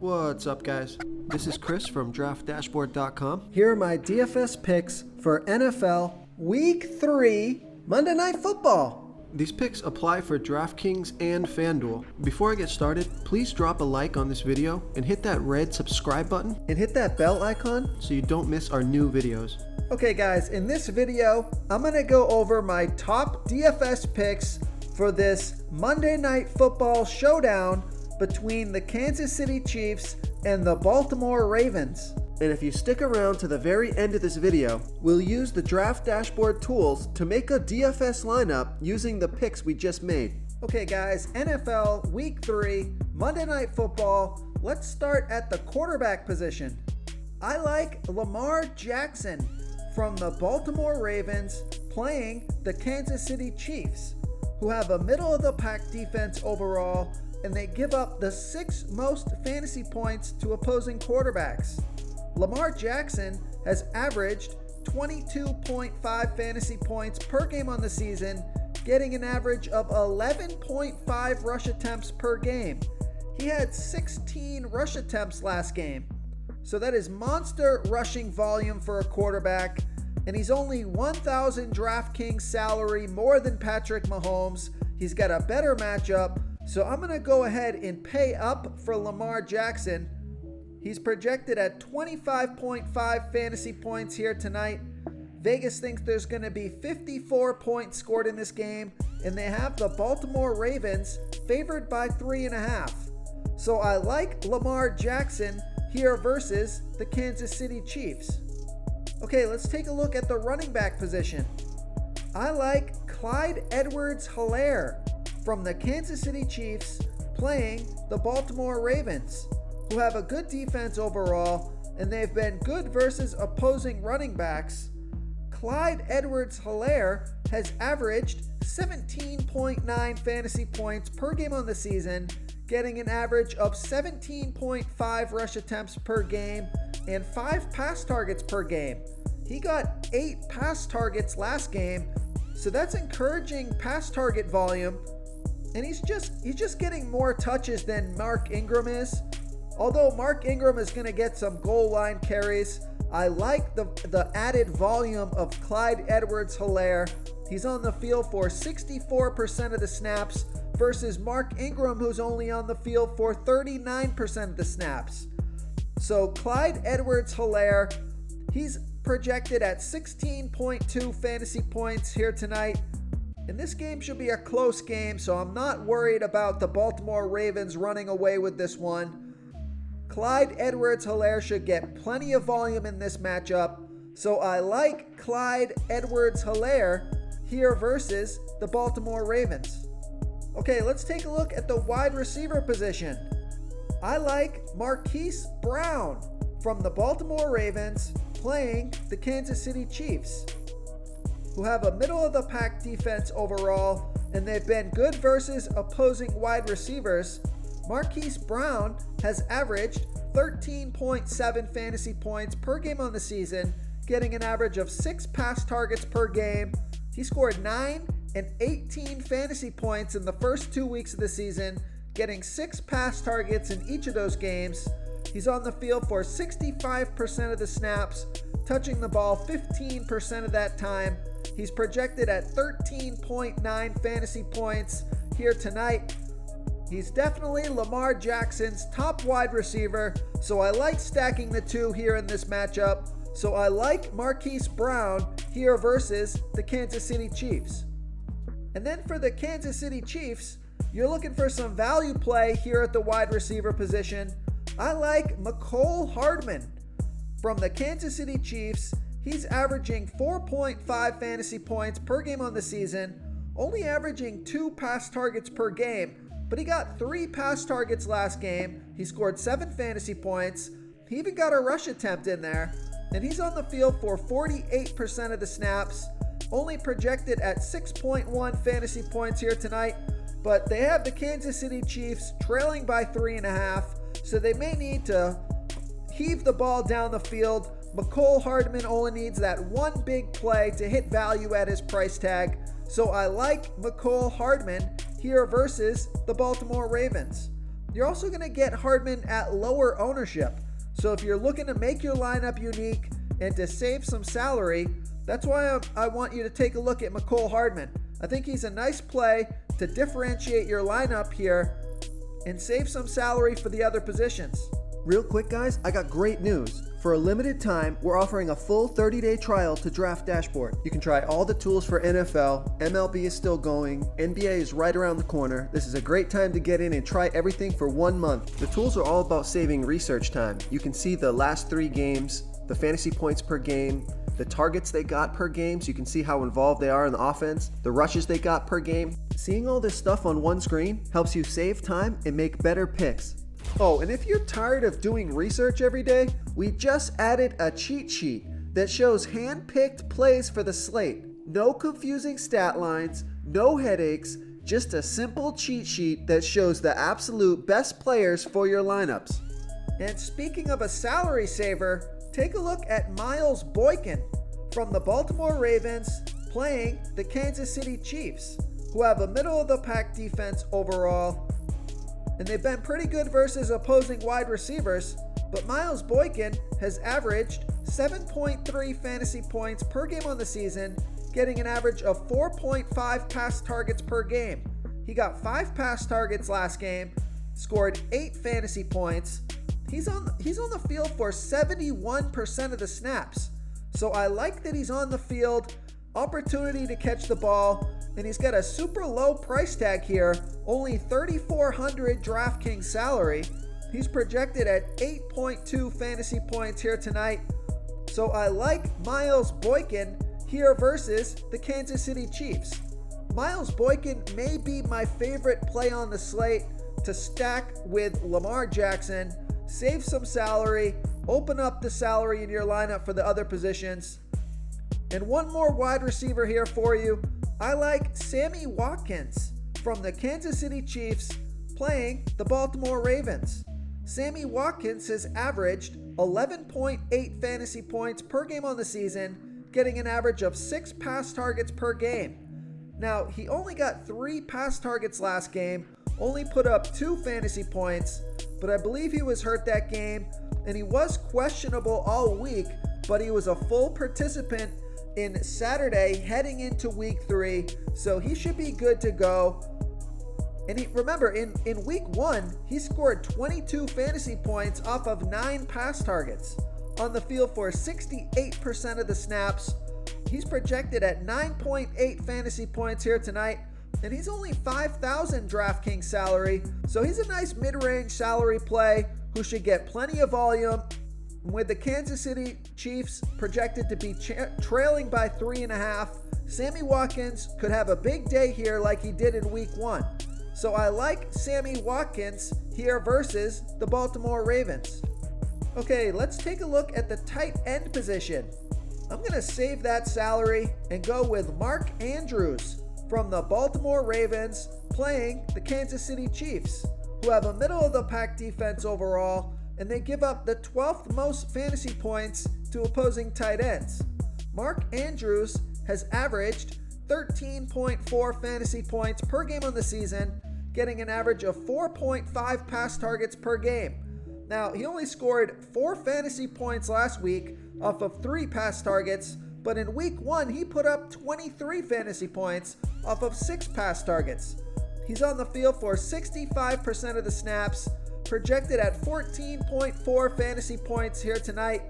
What's up, guys? This is Chris from DraftDashboard.com. Here are my DFS picks for NFL Week 3 Monday Night Football. These picks apply for DraftKings and FanDuel. Before I get started, please drop a like on this video and hit that red subscribe button And hit that bell icon so you don't miss our new videos. Okay guys, in this video, I'm going to go over my top DFS picks for this Monday Night Football showdown between the Kansas City Chiefs and the Baltimore Ravens. And if you stick around to the very end of this video, we'll use the Draft Dashboard tools to make a DFS lineup using the picks we just made. Okay guys, NFL Week 3, Monday Night Football. Let's start at the quarterback position. I like Lamar Jackson from the Baltimore Ravens playing the Kansas City Chiefs, who have a middle-of-the-pack defense overall, and they give up the 6th most fantasy points to opposing quarterbacks. Lamar Jackson has averaged 22.5 fantasy points per game on the season, getting an average of 11.5 rush attempts per game. He had 16 rush attempts last game. So that is monster rushing volume for a quarterback, and he's only 1,000 DraftKings salary more than Patrick Mahomes. He's got a better matchup, so I'm going to go ahead and pay up for Lamar Jackson. He's projected at 25.5 fantasy points here tonight. Vegas thinks there's going to be 54 points scored in this game, and they have the Baltimore Ravens favored by 3.5. So I like Lamar Jackson here versus the Kansas City Chiefs. Okay, let's take a look at the running back position. I like Clyde Edwards-Helaire from the Kansas City Chiefs playing the Baltimore Ravens, who have a good defense overall, and they've been good versus opposing running backs. Clyde Edwards-Helaire has averaged 17.9 fantasy points per game on the season, getting an average of 17.5 rush attempts per game and 5 pass targets per game. He got 8 pass targets last game, so that's encouraging pass target volume, and he's just getting more touches than Mark Ingram is. Although Mark Ingram is going to get some goal line carries, I like the added volume of Clyde Edwards-Helaire. He's on the field for 64% of the snaps versus Mark Ingram, who's only on the field for 39% of the snaps. So Clyde Edwards-Helaire, he's projected at 16.2 fantasy points here tonight. And this game should be a close game, so I'm not worried about the Baltimore Ravens running away with this one. Clyde Edwards-Helaire should get plenty of volume in this matchup, so I like Clyde Edwards-Helaire here versus the Baltimore Ravens. Okay, let's take a look at the wide receiver position. I like Marquis Brown from the Baltimore Ravens playing the Kansas City Chiefs, who have a middle-of-the-pack defense overall, and they've been good versus opposing wide receivers. Marquis Brown has averaged 13.7 fantasy points per game on the season, getting an average of 6 pass targets per game. He scored 9 and 18 fantasy points in the first 2 weeks of the season, getting 6 pass targets in each of those games. He's on the field for 65% of the snaps, touching the ball 15% of that time. He's projected at 13.9 fantasy points here tonight. He's definitely Lamar Jackson's top wide receiver, so I like stacking the two here in this matchup. So I like Marquis Brown here versus the Kansas City Chiefs. And then for the Kansas City Chiefs, you're looking for some value play here at the wide receiver position. I like Mecole Hardman from the Kansas City Chiefs. He's averaging 4.5 fantasy points per game on the season, only averaging 2 pass targets per game, but he got 3 pass targets last game. He scored 7 fantasy points. He even got a rush attempt in there, and he's on the field for 48% of the snaps, only projected at 6.1 fantasy points here tonight, but they have the Kansas City Chiefs trailing by 3.5, so they may need to heave the ball down the field. Mecole Hardman only needs that one big play to hit value at his price tag, so I like Mecole Hardman here versus the Baltimore Ravens. You're also going to get Hardman at lower ownership. So if you're looking to make your lineup unique and to save some salary, that's why I want you to take a look at Mecole Hardman. I think he's a nice play to differentiate your lineup here and save some salary for the other positions. Real quick, guys, I got great news. For a limited time, we're offering a full 30-day trial to Draft Dashboard. You can try all the tools for NFL, MLB is still going, NBA is right around the corner. This is a great time to get in and try everything for 1 month. The tools are all about saving research time. You can see the last 3 games, the fantasy points per game, the targets they got per game, so you can see how involved they are in the offense, the rushes they got per game. Seeing all this stuff on one screen helps you save time and make better picks. Oh, and if you're tired of doing research every day, we just added a cheat sheet that shows hand-picked plays for the slate. No confusing stat lines, no headaches, just a simple cheat sheet that shows the absolute best players for your lineups. And speaking of a salary saver, take a look at Miles Boykin from the Baltimore Ravens playing the Kansas City Chiefs, who have a middle-of-the-pack defense overall. And they've been pretty good versus opposing wide receivers, but Miles Boykin has averaged 7.3 fantasy points per game on the season, getting an average of 4.5 pass targets per game. He got 5 pass targets last game, scored 8 fantasy points. He's on the field for 71% of the snaps. So I like that he's on the field, opportunity to catch the ball, and he's got a super low price tag here, only $3,400 DraftKings salary. He's projected at 8.2 fantasy points here tonight. So I like Miles Boykin here versus the Kansas City Chiefs. Miles Boykin may be my favorite play on the slate to stack with Lamar Jackson, save some salary, open up the salary in your lineup for the other positions. And one more wide receiver here for you. I like Sammy Watkins from the Kansas City Chiefs playing the Baltimore Ravens. Sammy Watkins has averaged 11.8 fantasy points per game on the season, getting an average of 6 pass targets per game. Now, he only got 3 pass targets last game, only put up 2 fantasy points, but I believe he was hurt that game, and he was questionable all week, but he was a full participant in Saturday heading into week 3, so he should be good to go. And remember, in week 1, he scored 22 fantasy points off of 9 pass targets, on the field for 68% of the snaps. He's projected at 9.8 fantasy points here tonight, and he's only $5,000 DraftKings salary, so he's a nice mid-range salary play who should get plenty of volume. With the Kansas City Chiefs projected to be trailing by 3.5, Sammy Watkins could have a big day here like he did in week 1. So I like Sammy Watkins here versus the Baltimore Ravens. Okay, let's take a look at the tight end position. I'm going to save that salary and go with Mark Andrews from the Baltimore Ravens playing the Kansas City Chiefs, who have a middle-of-the-pack defense overall, and they give up the 12th most fantasy points to opposing tight ends. Mark Andrews has averaged 13.4 fantasy points per game on the season, getting an average of 4.5 pass targets per game. Now, he only scored 4 fantasy points last week off of 3 pass targets, but in week 1, he put up 23 fantasy points off of 6 pass targets. He's on the field for 65% of the snaps, projected at 14.4 fantasy points here tonight.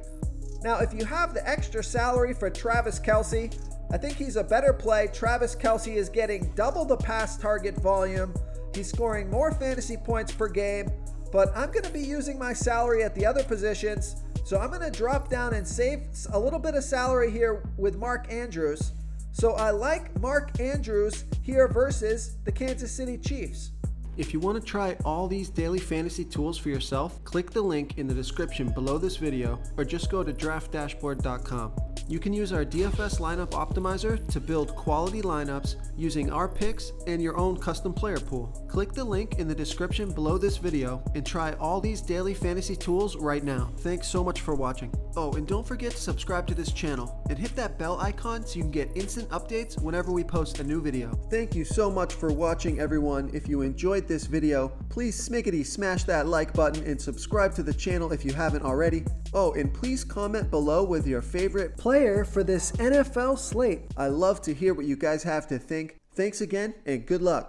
Now, if you have the extra salary for Travis Kelce, I think he's a better play. Travis Kelce is getting double the pass target volume. He's scoring more fantasy points per game, but I'm going to be using my salary at the other positions, so I'm going to drop down and save a little bit of salary here with Mark Andrews. So I like Mark Andrews here versus the Kansas City Chiefs. If you want to try all these daily fantasy tools for yourself, click the link in the description below this video or just go to draftdashboard.com. You can use our DFS lineup optimizer to build quality lineups using our picks and your own custom player pool. Click the link in the description below this video and try all these daily fantasy tools right now. Thanks so much for watching. Oh, and don't forget to subscribe to this channel and hit that bell icon so you can get instant updates whenever we post a new video. Thank you so much for watching, everyone. If you enjoyed this video, please smiggity smash that like button and subscribe to the channel if you haven't already. Oh, and please comment below with your favorite player for this NFL slate. I love to hear what you guys have to think. Thanks again and good luck.